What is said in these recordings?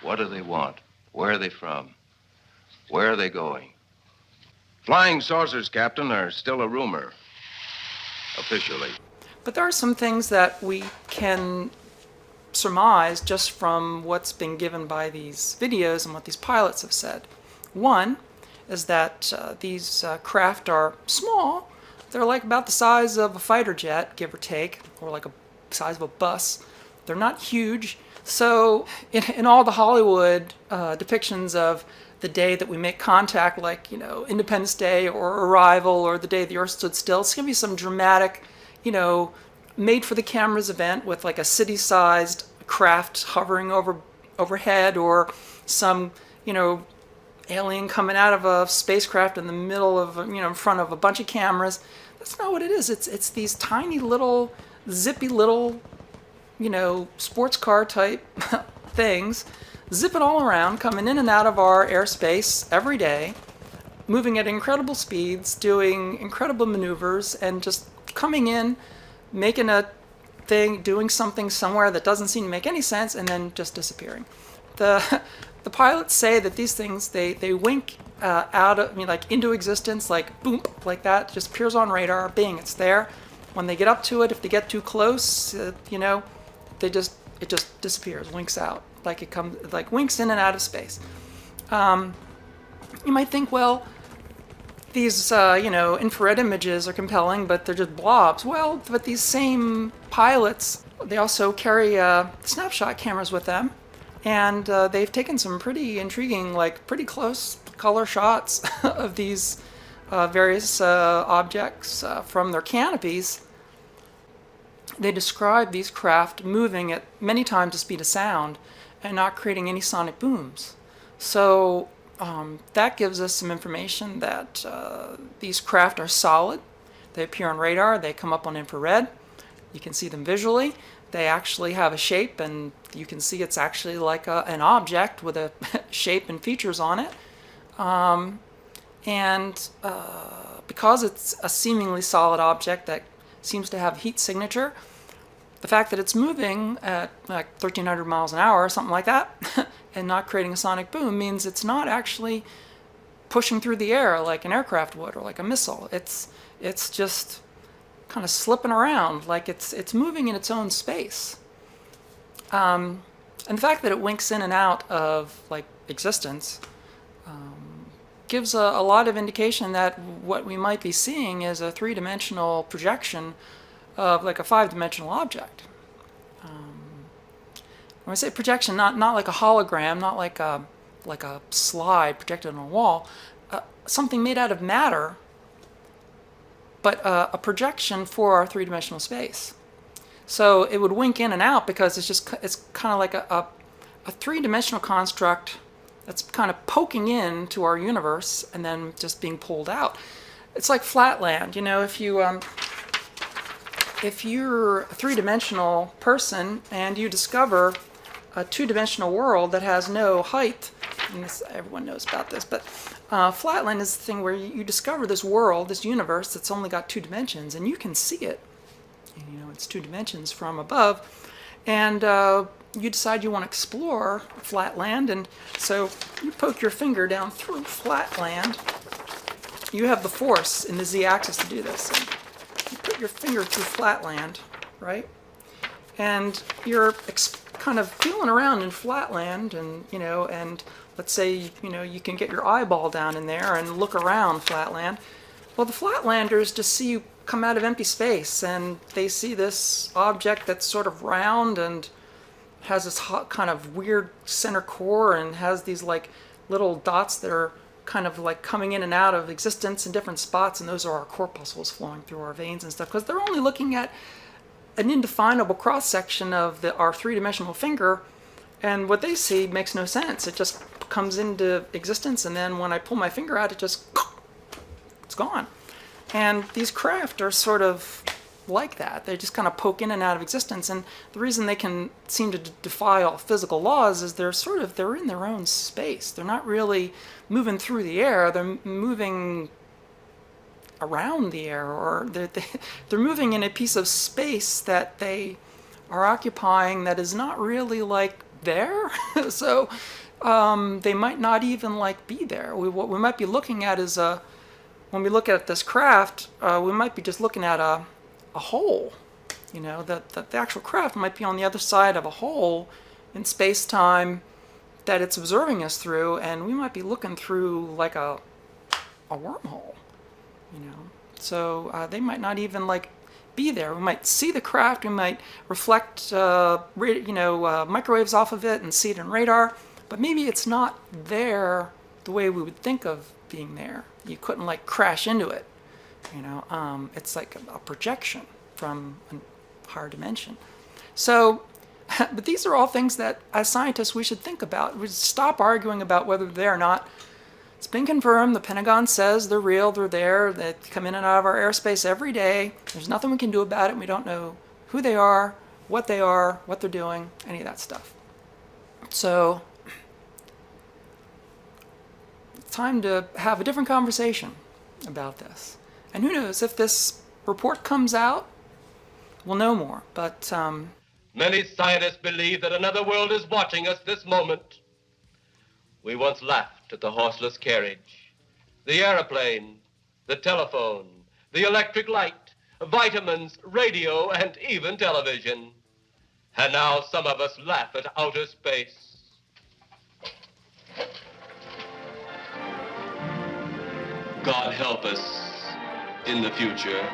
What do they want? Where are they from? Where are they going? Flying saucers, Captain, are still a rumor, officially. But there are some things that we can surmise just from what's been given by these videos and what these pilots have said. One is that these craft are small. They're like about the size of a fighter jet, give or take, or like a size of a bus. They're not huge. So in all the Hollywood depictions of the day that we make contact, like, Independence Day or Arrival or the day the Earth stood still, it's going to be some dramatic, made for the cameras event with like a city-sized craft hovering overhead, or some, alien coming out of a spacecraft in the middle of, in front of a bunch of cameras. That's not what it is. It's these tiny little, zippy little, sports car type things, zipping all around, coming in and out of our airspace every day, moving at incredible speeds, doing incredible maneuvers, and just coming in, making a thing, doing something somewhere that doesn't seem to make any sense, and then just disappearing. The pilots say that these things, they wink out of, like into existence, like boom, like that, just appears on radar, bing, it's there. When they get up to it, if they get too close, it just disappears, winks out, like it comes, like winks in and out of space. You might think, well, these infrared images are compelling, but they're just blobs. Well, but these same pilots, they also carry snapshot cameras with them, and they've taken some pretty intriguing, like pretty close color shots of these various objects from their canopies. They describe these craft moving at many times the speed of sound and not creating any sonic booms. So that gives us some information that these craft are solid. They appear on radar, they come up on infrared, you can see them visually. They actually have a shape, and you can see it's actually like an object with a shape and features on it. Because it's a seemingly solid object that seems to have heat signature, the fact that it's moving at like 1,300 miles an hour or something like that and not creating a sonic boom means it's not actually pushing through the air like an aircraft would, or like a missile. It's just kind of slipping around, like it's moving in its own space. And the fact that it winks in and out of like existence gives a lot of indication that what we might be seeing is a three-dimensional projection of like a five-dimensional object. When I say projection, not like a hologram, not like a slide projected on a wall, something made out of matter, but a projection for our three-dimensional space. So it would wink in and out because it's kind of like a three-dimensional construct that's kind of poking into our universe and then just being pulled out. It's like flatland. If you're a three-dimensional person and you discover a two-dimensional world that has no height, and everyone knows about this, but flatland is the thing where you discover this world, this universe that's only got two dimensions, and you can see it. It's two dimensions from above, and you decide you want to explore flatland, and so you poke your finger down through flatland. You have the force in the z-axis to do this. And you put your finger through flatland, right? And you're kind of feeling around in flatland, and and let's say you can get your eyeball down in there and look around flatland. Well, the flatlanders just see you come out of empty space, and they see this object that's sort of round and has this kind of weird center core and has these like little dots that are kind of like coming in and out of existence in different spots, and those are our corpuscles flowing through our veins and stuff, because they're only looking at an indefinable cross-section of our three-dimensional finger, and what they see makes no sense. It just comes into existence, and then when I pull my finger out, it's gone. And these craft are sort of like that. They just kind of poke in and out of existence, and the reason they can seem to defy all physical laws is they're in their own space. They're not really moving through the air. They're moving around the air, or they're moving in a piece of space that they are occupying that is not really like there. So they might not even like be there. What we might be looking at is when we look at this craft, we might be just looking at a hole. You know, that the actual craft might be on the other side of a hole in space-time that it's observing us through, and we might be looking through like a wormhole. You know, so they might not even like be there. We might see the craft. We might reflect, microwaves off of it and see it in radar. But maybe it's not there the way we would think of being there. You couldn't like crash into it. You know, it's like a projection from a higher dimension. So, but these are all things that as scientists we should think about. We should stop arguing about whether they're there or not. It's been confirmed. The Pentagon says they're real, they're there. They come in and out of our airspace every day. There's nothing we can do about it. We don't know who they are, what they're doing, any of that stuff. So it's time to have a different conversation about this. And who knows, if this report comes out, we'll know more. But many scientists believe that another world is watching us this moment. We once laughed at the horseless carriage, the airplane, the telephone, the electric light, vitamins, radio, and even television. And now some of us laugh at outer space. God help us in the future.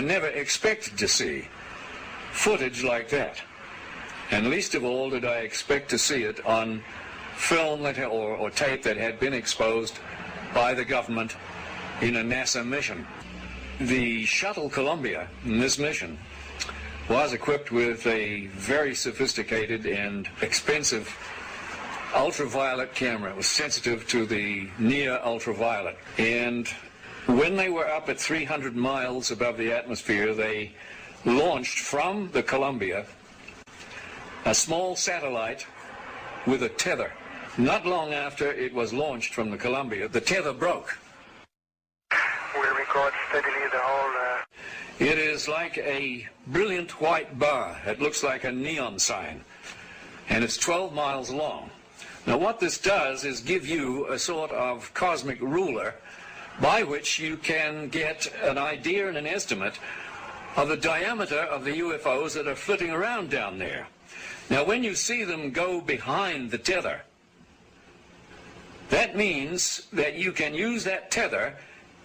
and never expected to see footage like that. And least of all did I expect to see it on film that, or tape that had been exposed by the government in a NASA mission. The shuttle Columbia in this mission was equipped with a very sophisticated and expensive ultraviolet camera. It was sensitive to the near ultraviolet. And when they were up at 300 miles above the atmosphere, they launched from the Columbia a small satellite with a tether. Not long after it was launched from the Columbia, the tether broke. We'll record steadily the whole... It is like a brilliant white bar. It looks like a neon sign, and it's 12 miles long. Now what this does is give you a sort of cosmic ruler by which you can get an idea and an estimate of the diameter of the UFOs that are flitting around down there. Now when you see them go behind the tether, that means that you can use that tether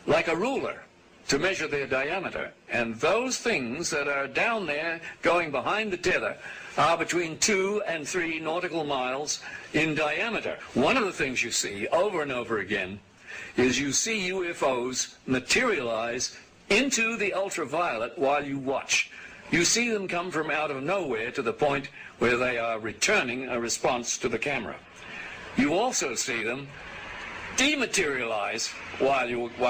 like a ruler to measure their diameter. And those things that are down there going behind the tether are between 2 and 3 nautical miles in diameter. One of the things you see over and over again is you see UFOs materialize into the ultraviolet while you watch. You see them come from out of nowhere to the point where they are returning a response to the camera. You also see them dematerialize while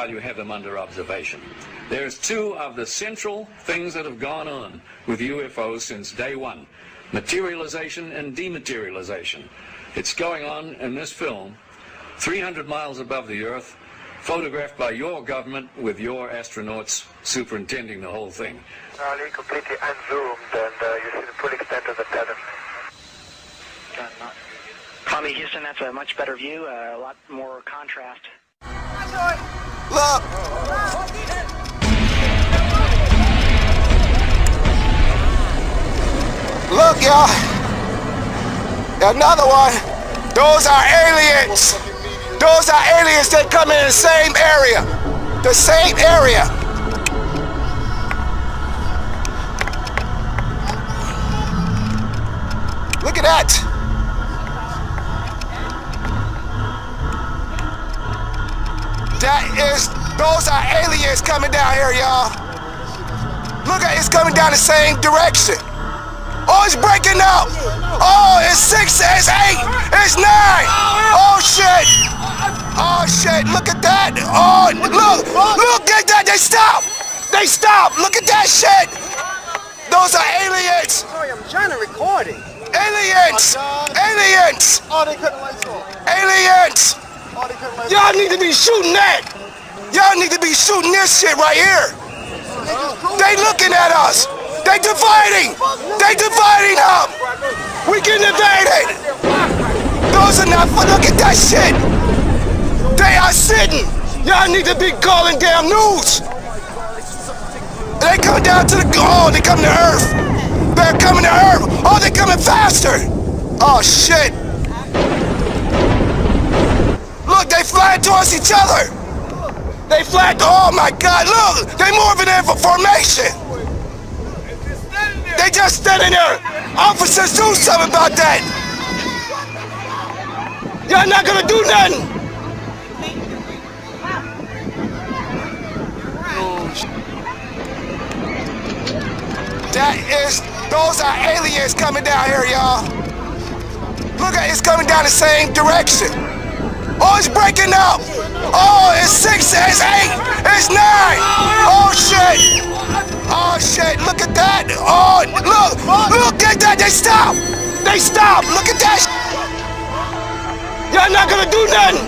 you have them under observation. There's 2 of the central things that have gone on with UFOs since day one: materialization and dematerialization. It's going on in this film, 300 miles above the Earth, photographed by your government with your astronauts superintending the whole thing. Charlie, completely unzoomed, and you see the full extent of the tether. Tommy Houston, that's a much better view, a lot more contrast. Look! Look, y'all! Another one. Those are aliens. Those are aliens that come in the same area. The same area. Look at that. Those are aliens coming down here, y'all. Look at it's coming down the same direction. Oh, it's breaking up. Oh, it's 6, it's 8, it's 9. Oh, shit. Oh, shit, look at that. Oh, look at that. They stop. They stop. Look at that shit. Those are aliens. Sorry, I'm trying to record it. Aliens. Aliens. Oh, they cut the lights off. Aliens. Oh, they cut the lights off. Y'all need to be shooting that. Y'all need to be shooting this shit right here. They looking at us. They dividing. They dividing up. We getting invaded. Those are not fun. Look at that shit. They are sitting. Y'all need to be calling damn news. They coming down to the, oh, they coming to Earth. They're coming to Earth. Oh, they coming faster. Oh, shit. Look, they flying towards each other. They flying, oh my God, look. They moving in for formation. They just standing there. Officers, do something about that. Y'all not gonna do nothing. Those are aliens coming down here, y'all. Look at it's coming down the same direction. Oh, it's breaking up. Oh, it's 6, it's 8, it's 9. Oh, shit. Oh, shit, look at that. Oh, look at that. They stop. They stop. Look at that. Y'all not gonna do nothing.